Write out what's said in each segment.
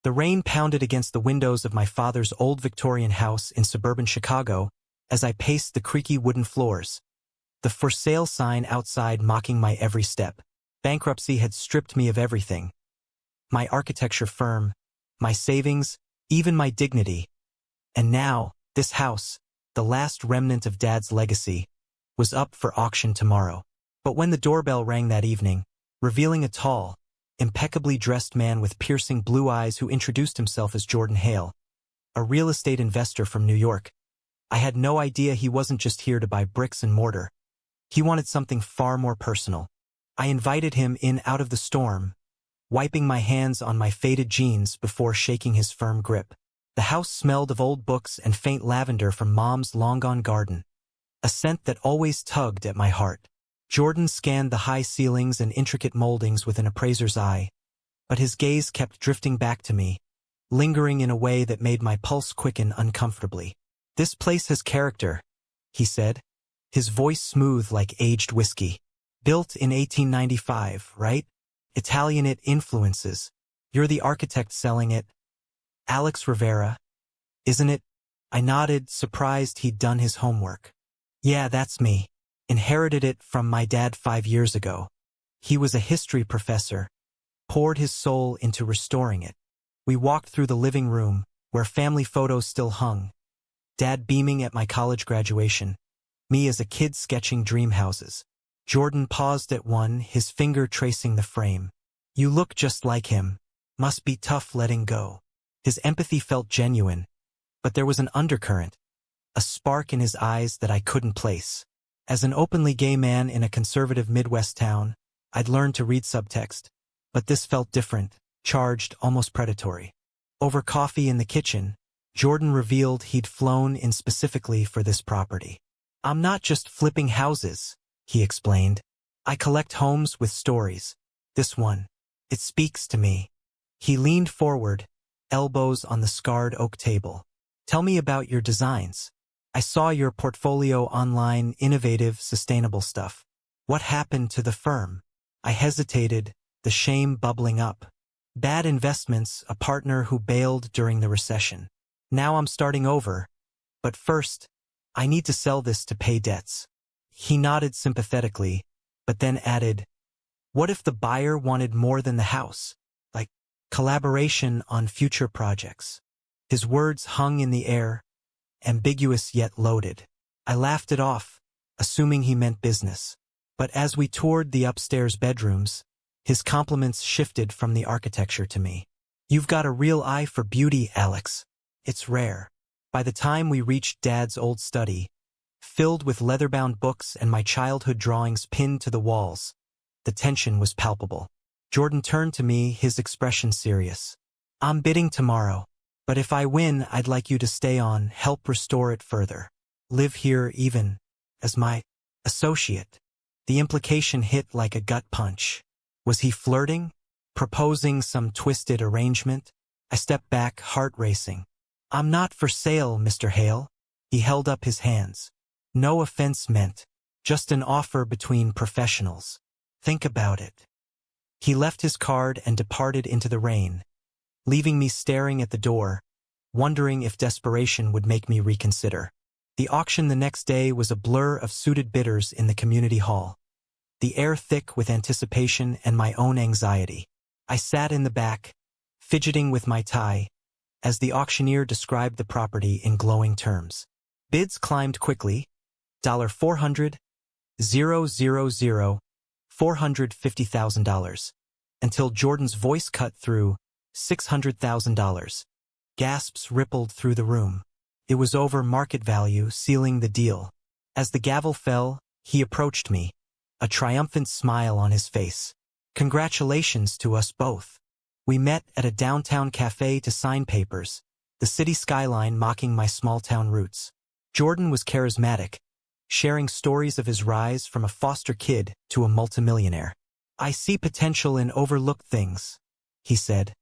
The rain pounded against the windows of my father's old Victorian house in suburban Chicago as I paced the creaky wooden floors, the for sale sign outside mocking my every step. Bankruptcy had stripped me of everything. My architecture firm, my savings, even my dignity. And now, this house, the last remnant of Dad's legacy, was up for auction tomorrow. But when the doorbell rang that evening, revealing a tall, impeccably dressed man with piercing blue eyes who introduced himself as Jordan Hale, a real estate investor from New York, I had no idea he wasn't just here to buy bricks and mortar. He wanted something far more personal. I invited him in out of the storm, wiping my hands on my faded jeans before shaking his firm grip. The house smelled of old books and faint lavender from Mom's long-gone garden, a scent that always tugged at my heart. Jordan scanned the high ceilings and intricate moldings with an appraiser's eye, but his gaze kept drifting back to me, lingering in a way that made my pulse quicken uncomfortably. "This place has character," he said, his voice smooth like aged whiskey. "Built in 1895, right? Italianate influences. You're the architect selling it. Alex Rivera, isn't it?" I nodded, surprised he'd done his homework. "Yeah, that's me. Inherited it from my dad 5 years ago. He was a history professor, poured his soul into restoring it." We walked through the living room, where family photos still hung. Dad beaming at my college graduation, me as a kid sketching dream houses. Jordan paused at one, his finger tracing the frame. "You look just like him. Must be tough letting go." His empathy felt genuine, but there was an undercurrent, a spark in his eyes that I couldn't place. As an openly gay man in a conservative Midwest town, I'd learned to read subtext, but this felt different, charged, almost predatory. Over coffee in the kitchen, Jordan revealed he'd flown in specifically for this property. "I'm not just flipping houses," he explained. "I collect homes with stories. This one, it speaks to me." He leaned forward, elbows on the scarred oak table. "Tell me about your designs. I saw your portfolio online, innovative, sustainable stuff. What happened to the firm?" I hesitated, the shame bubbling up. "Bad investments, a partner who bailed during the recession. Now I'm starting over. But first, I need to sell this to pay debts." He nodded sympathetically, but then added, "What if the buyer wanted more than the house? Like collaboration on future projects?" His words hung in the air, ambiguous yet loaded. I laughed it off, assuming he meant business. But as we toured the upstairs bedrooms, his compliments shifted from the architecture to me. "You've got a real eye for beauty, Alex. It's rare." By the time we reached Dad's old study, filled with leather-bound books and my childhood drawings pinned to the walls, the tension was palpable. Jordan turned to me, his expression serious. "I'm bidding tomorrow, but if I win, I'd like you to stay on, help restore it further. Live here even as my associate." The implication hit like a gut punch. Was he flirting? Proposing some twisted arrangement? I stepped back, heart racing. "I'm not for sale, Mr. Hale." He held up his hands. "No offense meant. Just an offer between professionals. Think about it." He left his card and departed into the rain, leaving me staring at the door, wondering if desperation would make me reconsider. The auction the next day was a blur of suited bidders in the community hall, the air thick with anticipation and my own anxiety. I sat in the back, fidgeting with my tie, as the auctioneer described the property in glowing terms. Bids climbed quickly, $400,000, $450,000, until Jordan's voice cut through, $600,000. Gasps rippled through the room. It was over market value, sealing the deal. As the gavel fell, he approached me, a triumphant smile on his face. "Congratulations to us both." We met at a downtown cafe to sign papers, the city skyline mocking my small-town roots. Jordan was charismatic, sharing stories of his rise from a foster kid to a multimillionaire. "I see potential in overlooked things," he said,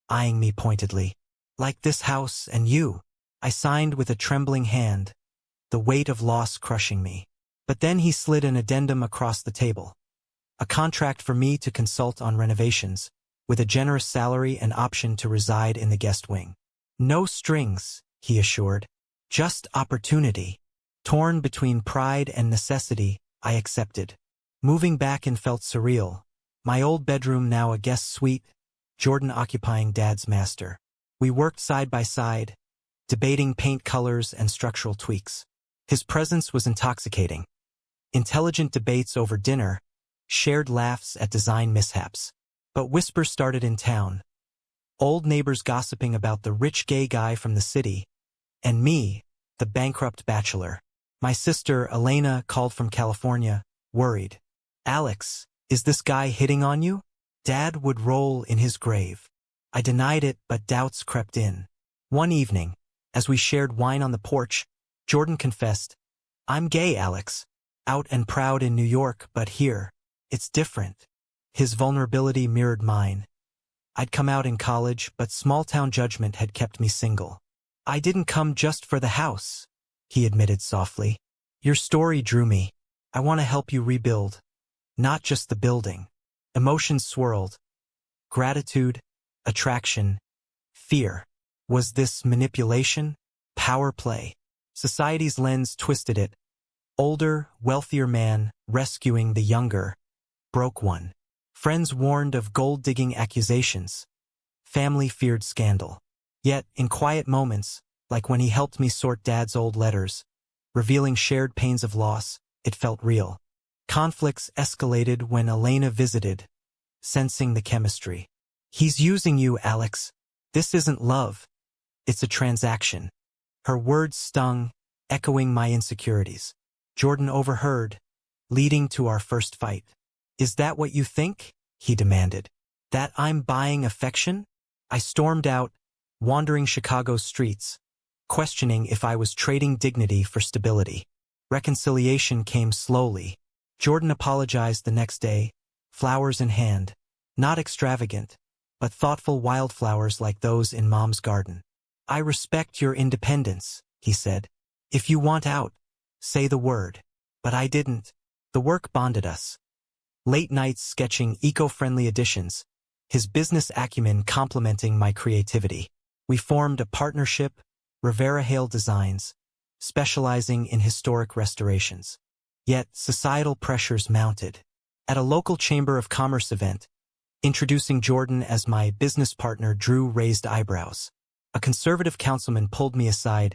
eyeing me pointedly. "Like this house and you." I signed with a trembling hand, the weight of loss crushing me. But then he slid an addendum across the table. A contract for me to consult on renovations, with a generous salary and option to reside in the guest wing. No strings, he assured. Just opportunity. Torn between pride and necessity, I accepted. Moving back in felt surreal. My old bedroom now a guest suite, Jordan occupying Dad's master. We worked side by side, debating paint colors and structural tweaks. His presence was intoxicating. Intelligent debates over dinner, shared laughs at design mishaps. But whispers started in town. Old neighbors gossiping about the rich gay guy from the city, and me, the bankrupt bachelor. My sister, Elena, called from California, worried. Alex, is this guy hitting on you? Dad would roll in his grave. I denied it, but doubts crept in. One evening, as we shared wine on the porch, Jordan confessed, I'm gay, Alex. Out and proud in New York, but here, it's different. His vulnerability mirrored mine. I'd come out in college, but small-town judgment had kept me single. I didn't come just for the house, he admitted softly. Your story drew me. I want to help you rebuild. Not just the building. Emotions swirled. Gratitude, attraction, fear. Was this manipulation? Power play? Society's lens twisted it. Older, wealthier man, rescuing the younger, broke one. Friends warned of gold-digging accusations. Family feared scandal. Yet, in quiet moments, like when he helped me sort Dad's old letters, revealing shared pains of loss, it felt real. Conflicts escalated when Elena visited, sensing the chemistry. He's using you, Alex. This isn't love. It's a transaction. Her words stung, echoing my insecurities. Jordan overheard, leading to our first fight. Is that what you think? He demanded. That I'm buying affection? I stormed out, wandering Chicago's streets, questioning if I was trading dignity for stability. Reconciliation came slowly. Jordan apologized the next day, flowers in hand. Not extravagant, but thoughtful wildflowers like those in Mom's garden. I respect your independence, he said. If you want out, say the word. But I didn't. The work bonded us. Late nights sketching eco-friendly additions, his business acumen complementing my creativity. We formed a partnership, Rivera Hale Designs, specializing in historic restorations. Yet societal pressures mounted. At a local Chamber of Commerce event, introducing Jordan as my business partner drew raised eyebrows. A conservative councilman pulled me aside.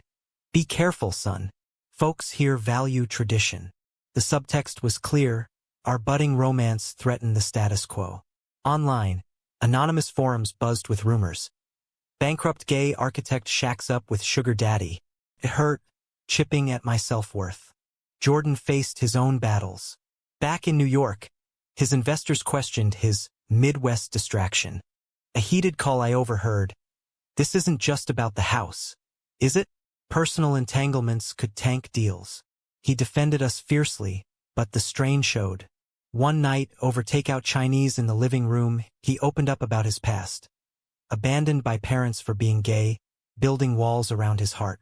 Be careful, son. Folks here value tradition. The subtext was clear. Our budding romance threatened the status quo. Online, anonymous forums buzzed with rumors. Bankrupt gay architect shacks up with sugar daddy. It hurt, chipping at my self-worth. Jordan faced his own battles. Back in New York, his investors questioned his Midwest distraction. A heated call I overheard. This isn't just about the house, is it? Personal entanglements could tank deals. He defended us fiercely, but the strain showed. One night, over takeout Chinese in the living room, he opened up about his past. Abandoned by parents for being gay, building walls around his heart.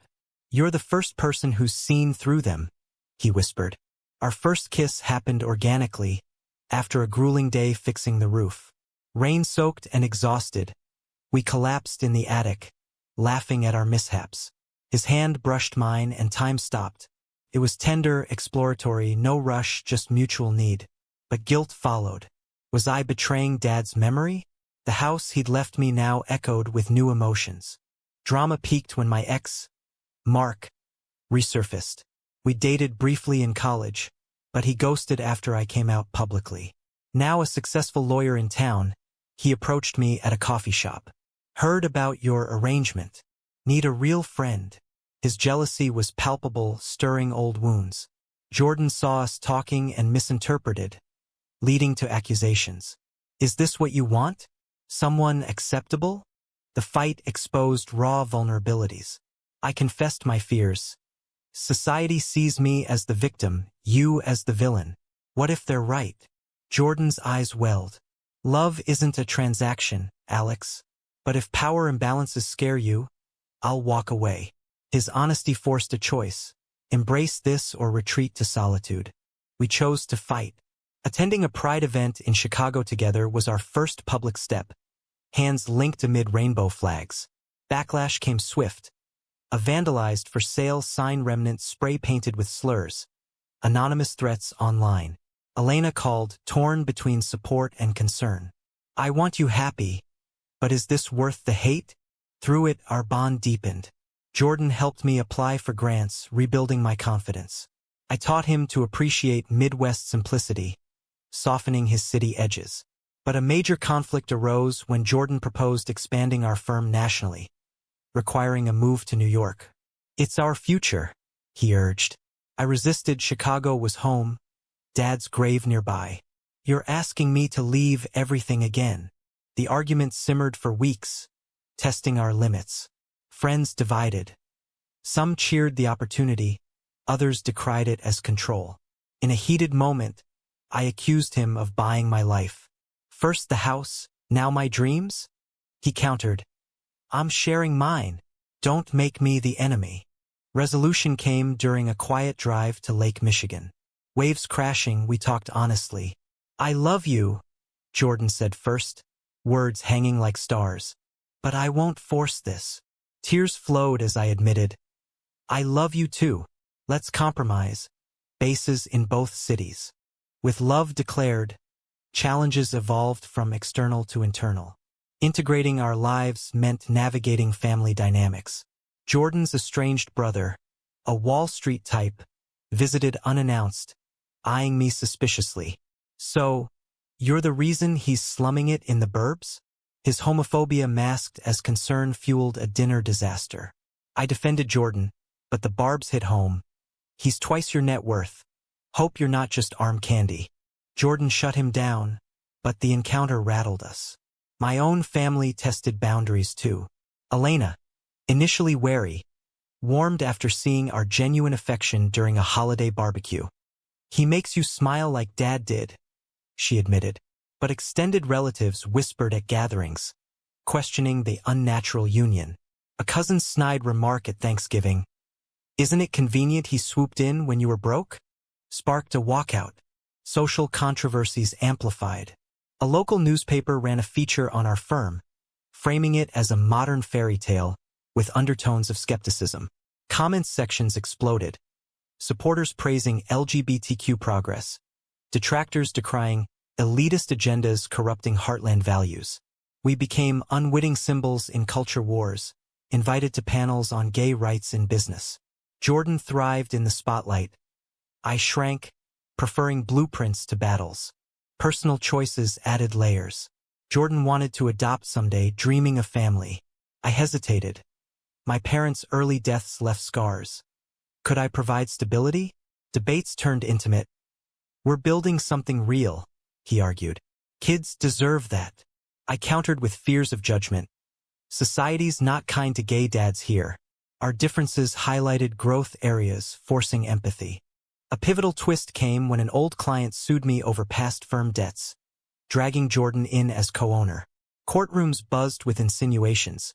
You're the first person who's seen through them, he whispered. Our first kiss happened organically, after a grueling day fixing the roof. Rain-soaked and exhausted, we collapsed in the attic, laughing at our mishaps. His hand brushed mine and time stopped. It was tender, exploratory, no rush, just mutual need. But guilt followed. Was I betraying Dad's memory? The house he'd left me now echoed with new emotions. Drama peaked when my ex, Mark, resurfaced. We dated briefly in college, but he ghosted after I came out publicly. Now a successful lawyer in town, he approached me at a coffee shop. Heard about your arrangement. Need a real friend. His jealousy was palpable, stirring old wounds. Jordan saw us talking and misinterpreted, leading to accusations. Is this what you want? Someone acceptable? The fight exposed raw vulnerabilities. I confessed my fears. Society sees me as the victim, you as the villain. What if they're right? Jordan's eyes welled. Love isn't a transaction, Alex. But if power imbalances scare you, I'll walk away. His honesty forced a choice. Embrace this or retreat to solitude. We chose to fight. Attending a pride event in Chicago together was our first public step. hands linked amid rainbow flags. Backlash came swift. A vandalized for sale sign remnant spray-painted with slurs. Anonymous threats online. Elena called, torn between support and concern. I want you happy, but is this worth the hate? Through it, our bond deepened. Jordan helped me apply for grants, rebuilding my confidence. I taught him to appreciate Midwest simplicity, softening his city edges. But a major conflict arose when Jordan proposed expanding our firm nationally, requiring a move to New York. It's our future, he urged. I resisted. Chicago was home, Dad's grave nearby. You're asking me to leave everything again. The argument simmered for weeks, testing our limits. Friends divided. Some cheered the opportunity, others decried it as control. In a heated moment, I accused him of buying my life. First the house, now my dreams? He countered, I'm sharing mine. Don't make me the enemy. Resolution came during a quiet drive to Lake Michigan. Waves crashing, we talked honestly. I love you, Jordan said first, words hanging like stars. But I won't force this. Tears flowed as I admitted, I love you too. Let's compromise. Bases in both cities. With love declared, challenges evolved from external to internal. Integrating our lives meant navigating family dynamics. Jordan's estranged brother, a Wall Street type, visited unannounced, eyeing me suspiciously. So, you're the reason he's slumming it in the burbs? His homophobia masked as concern fueled a dinner disaster. I defended Jordan, but the barbs hit home. He's twice your net worth. Hope you're not just arm candy. Jordan shut him down, but the encounter rattled us. My own family tested boundaries too. Elena, initially wary, warmed after seeing our genuine affection during a holiday barbecue. He makes you smile like Dad did, she admitted. But extended relatives whispered at gatherings, questioning the unnatural union. A cousin's snide remark at Thanksgiving, isn't it convenient he swooped in when you were broke? Sparked a walkout. Social controversies amplified. A local newspaper ran a feature on our firm, framing it as a modern fairy tale with undertones of skepticism. Comments sections exploded. Supporters praising LGBTQ progress. Detractors decrying elitist agendas corrupting heartland values. We became unwitting symbols in culture wars, invited to panels on gay rights in business. Jordan thrived in the spotlight. I shrank, preferring blueprints to battles. Personal choices added layers. Jordan wanted to adopt someday, dreaming of family. I hesitated. My parents' early deaths left scars. Could I provide stability? Debates turned intimate. We're building something real, he argued. Kids deserve that. I countered with fears of judgment. Society's not kind to gay dads here. Our differences highlighted growth areas, forcing empathy. A pivotal twist came when an old client sued me over past firm debts, dragging Jordan in as co-owner. Courtrooms buzzed with insinuations.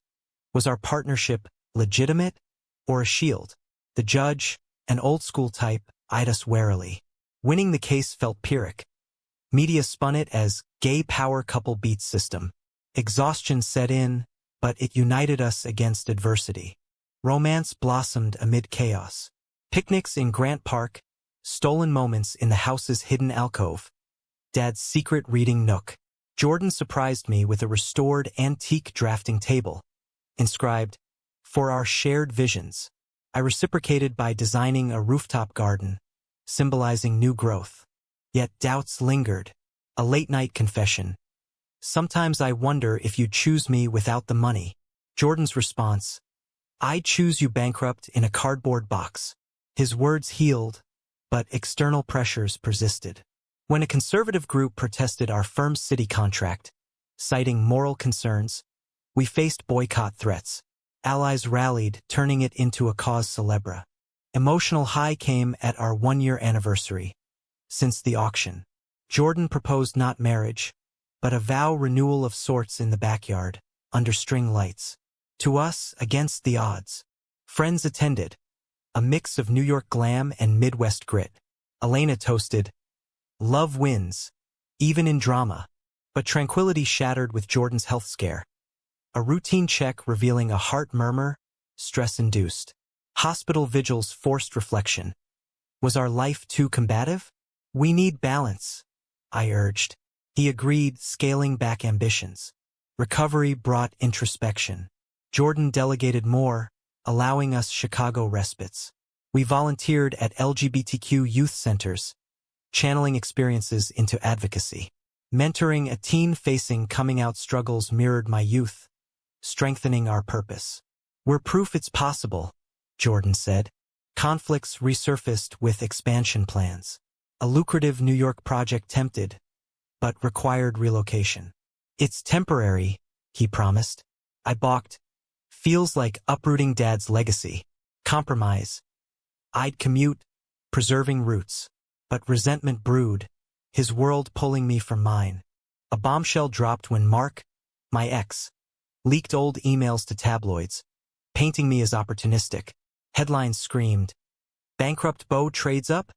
Was our partnership legitimate or a shield? The judge, an old-school type, eyed us warily. Winning the case felt pyrrhic. Media spun it as gay power couple beats system. Exhaustion set in, but it united us against adversity. Romance blossomed amid chaos. Picnics in Grant Park, stolen moments in the house's hidden alcove. Dad's secret reading nook. Jordan surprised me with a restored antique drafting table, inscribed, "For our shared visions." I reciprocated by designing a rooftop garden, symbolizing new growth. Yet doubts lingered. A late-night confession. Sometimes I wonder if you choose me without the money. Jordan's response, I choose you bankrupt in a cardboard box. His words healed, but external pressures persisted. When a conservative group protested our firm's city contract, citing moral concerns, we faced boycott threats. Allies rallied, turning it into a cause célèbre. Emotional high came at our one-year anniversary. Since the auction, Jordan proposed not marriage, but a vow renewal of sorts in the backyard, under string lights. To us, against the odds. Friends attended. A mix of New York glam and Midwest grit. Elena toasted, love wins, even in drama. But tranquility shattered with Jordan's health scare. A routine check revealing a heart murmur, stress-induced. Hospital vigils forced reflection. Was our life too combative? We need balance, I urged. He agreed, scaling back ambitions. Recovery brought introspection. Jordan delegated more, allowing us Chicago respites. We volunteered at LGBTQ youth centers, channeling experiences into advocacy. Mentoring a teen facing coming-out struggles mirrored my youth, strengthening our purpose. We're proof it's possible, Jordan said. Conflicts resurfaced with expansion plans. A lucrative New York project tempted, but required relocation. It's temporary, he promised. I balked. Feels like uprooting Dad's legacy. Compromise. I'd commute, preserving roots. But resentment brewed, his world pulling me from mine. A bombshell dropped when Mark, my ex, leaked old emails to tabloids, painting me as opportunistic. Headlines screamed, "Bankrupt beau trades up?"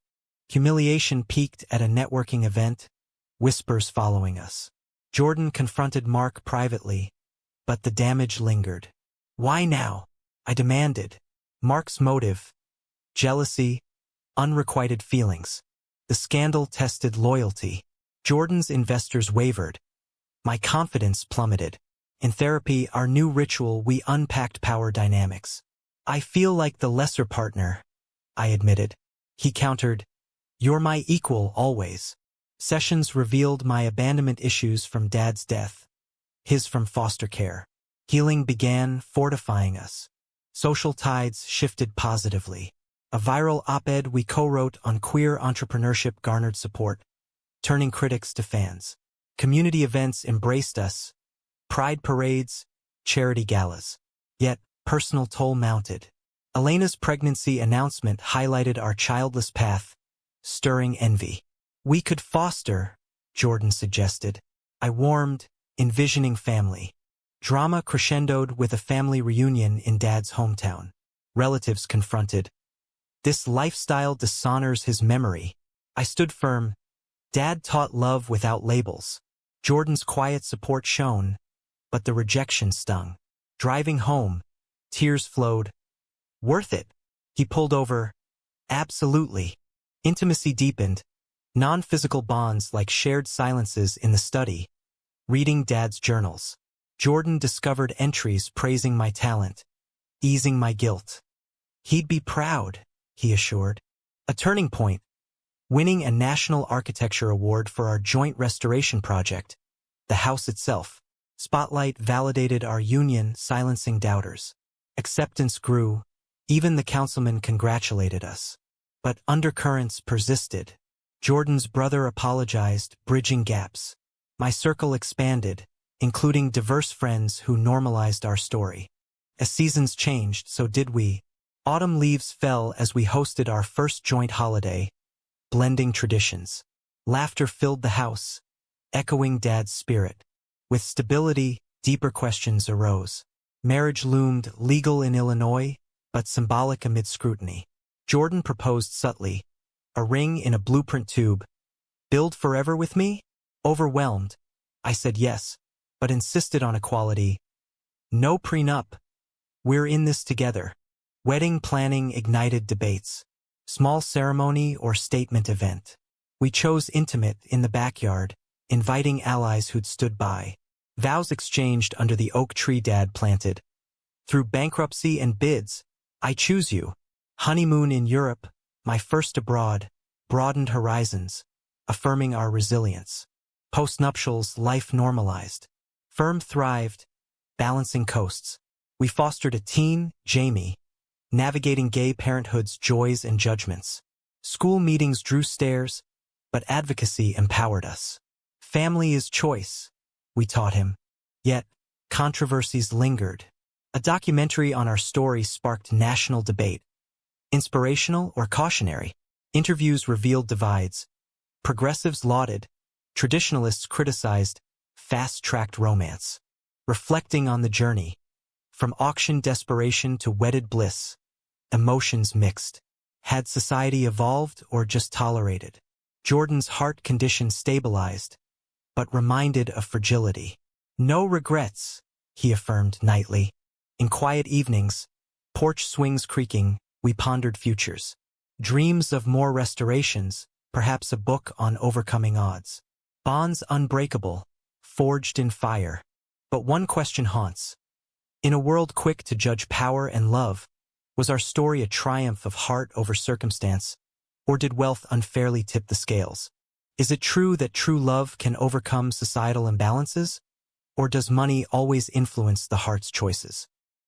Humiliation peaked at a networking event, whispers following us. Jordan confronted Mark privately, but the damage lingered. Why now? I demanded. Mark's motive: jealousy, unrequited feelings. The scandal tested loyalty. Jordan's investors wavered. My confidence plummeted. In therapy, our new ritual, we unpacked power dynamics. I feel like the lesser partner, I admitted. He countered, "You're my equal always." Sessions revealed my abandonment issues from Dad's death, his from foster care. Healing began, fortifying us. Social tides shifted positively. A viral op-ed we co-wrote on queer entrepreneurship garnered support, turning critics to fans. Community events embraced us, pride parades, charity galas. Yet, personal toll mounted. Elena's pregnancy announcement highlighted our childless path, stirring envy. We could foster, Jordan suggested. I warmed, envisioning family. Drama crescendoed with a family reunion in Dad's hometown. Relatives confronted. This lifestyle dishonors his memory. I stood firm. Dad taught love without labels. Jordan's quiet support shone, but the rejection stung. Driving home, tears flowed. Worth it. He pulled over. Absolutely. Intimacy deepened. Non-physical bonds like shared silences in the study. Reading Dad's journals. Jordan discovered entries praising my talent, easing my guilt. He'd be proud, he assured. A turning point. Winning a National Architecture Award for our joint restoration project. The house itself. Spotlight validated our union, silencing doubters. Acceptance grew. Even the councilman congratulated us. But undercurrents persisted. Jordan's brother apologized, bridging gaps. My circle expanded, including diverse friends who normalized our story. As seasons changed, so did we. Autumn leaves fell as we hosted our first joint holiday, blending traditions. Laughter filled the house, echoing Dad's spirit. With stability, deeper questions arose. Marriage loomed legal in Illinois, but symbolic amid scrutiny. Jordan proposed subtly, a ring in a blueprint tube. Build forever with me? Overwhelmed, I said yes, but insisted on equality. No prenup. We're in this together. Wedding planning ignited debates. Small ceremony or statement event. We chose intimate in the backyard, inviting allies who'd stood by. Vows exchanged under the oak tree Dad planted. Through bankruptcy and bids, I choose you. Honeymoon in Europe, my first abroad, broadened horizons, affirming our resilience. Postnuptials, life normalized. Firm thrived, balancing coasts. We fostered a teen, Jamie, navigating gay parenthood's joys and judgments. School meetings drew stares, but advocacy empowered us. Family is choice, we taught him. Yet, controversies lingered. A documentary on our story sparked national debate. Inspirational or cautionary? Interviews revealed divides. Progressives lauded, traditionalists criticized, fast-tracked romance. Reflecting on the journey, from auction desperation to wedded bliss, emotions mixed. Had society evolved or just tolerated? Jordan's heart condition stabilized, but reminded of fragility. No regrets, he affirmed nightly. In quiet evenings, porch swings creaking, we pondered futures. Dreams of more restorations, perhaps a book on overcoming odds. Bonds unbreakable, forged in fire. But one question haunts. In a world quick to judge power and love, was our story a triumph of heart over circumstance, or did wealth unfairly tip the scales? Is it true that true love can overcome societal imbalances, or does money always influence the heart's choices?